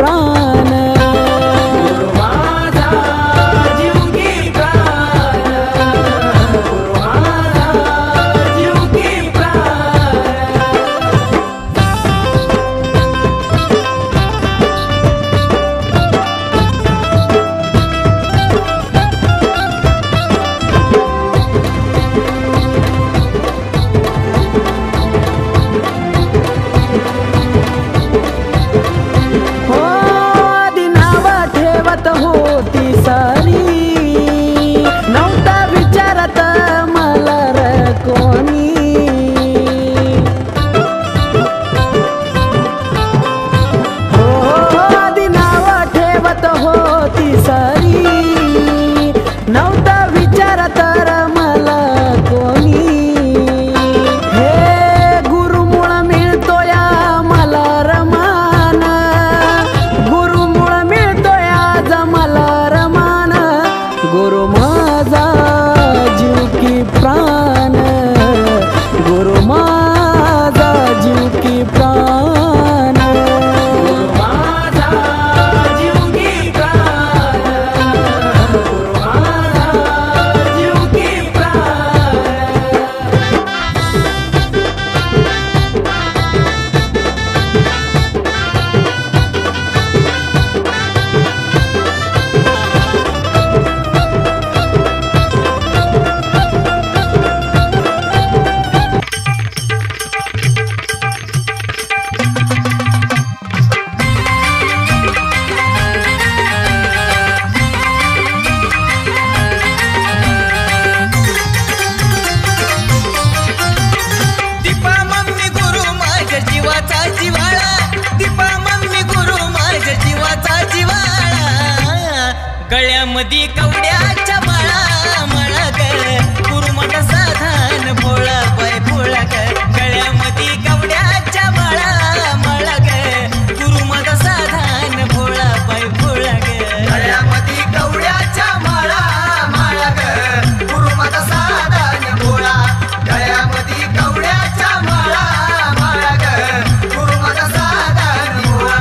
प्राण होती सारी नव्हता विचारत मला र कोणी हो आधी नाव ठेवत होती सारी नव्हता विचारत र मला कोणी हे गुरुमुळ मिळतो या मला रमान गुरुमुळ मिळतो मला रमान गुरु माझा जीव की प्राण गुरु माझा जीव की प्राण गुरु माझा जीव की प्राण गुरु माझा जीव की प्राण गळ्यामध्ये कवड्याच्या माळा माळा ग गुरुमठ साधन भोळा बाय भोळा ग गळ्यामध्ये कवड्याच्या माळा माळा ग गुरुमठ साधन भोळा बाय भोळा ग गळ्यामध्ये कवड्याच्या माळा माळा ग गुरुमठ साधन भोळा गळ्यामध्ये कवड्याच्या माळा माळा ग गुरुमठ साधन भोळा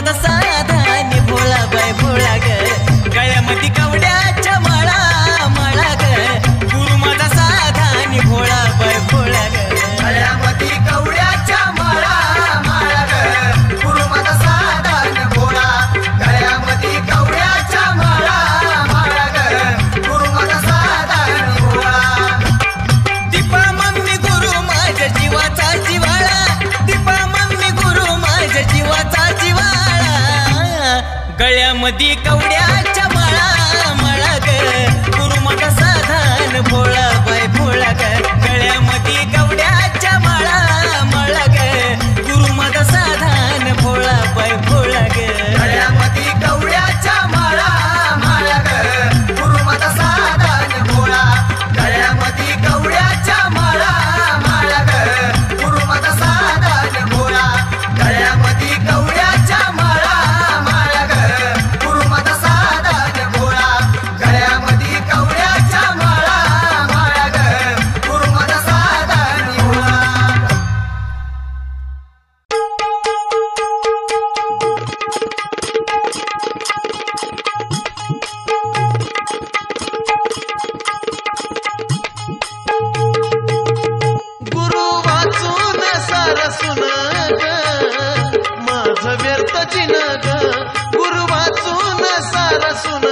माझा साधानी भोळा बाय भोळा ग गळ्यामध्ये कवड्याच्या माळा माळा ग गुरु माझा साधानी भोळा बाय भोळा ग गळ्यामध्ये कवड्याच्या माळा माळा ग गुरु माझा साधान भोळा गळ्यामध्ये कवड्याच्या माळा माळा ग गुरु माझा साधान भोळा दीपा मम्मी गुरु माझ्या जीवाचा जिवाळा दीपा मम्मी गुरु माझ्या जीवाचा जिवाळा गळ्यामध्ये कवड्याच्या माळा माळा ग गुरु माझा साधान भोळा बाय भोळा ग गळ्यामध्ये कवड्याच्या माळा माळा ग गुरु माझा साधान भोळा बाय भोळा ग गळ्यामध्ये कवड्याच्या माळा माळा ग गुरु माझा साधान भोळा गळ्यामध्ये कवड्याच्या माळा माळा ग गुरु माझा साधान भोळा गळ्यामध्ये कवड्याच्या माळा माळा ग गुरु माझा साधान भोळा गळ्यामध्ये कवड्याच्या माळा माळा ग गुरु माझा साधान भोळा गुरु वाचून सारसून ग माझ व्यर्थ जिन ग गुरु वाचून सारसून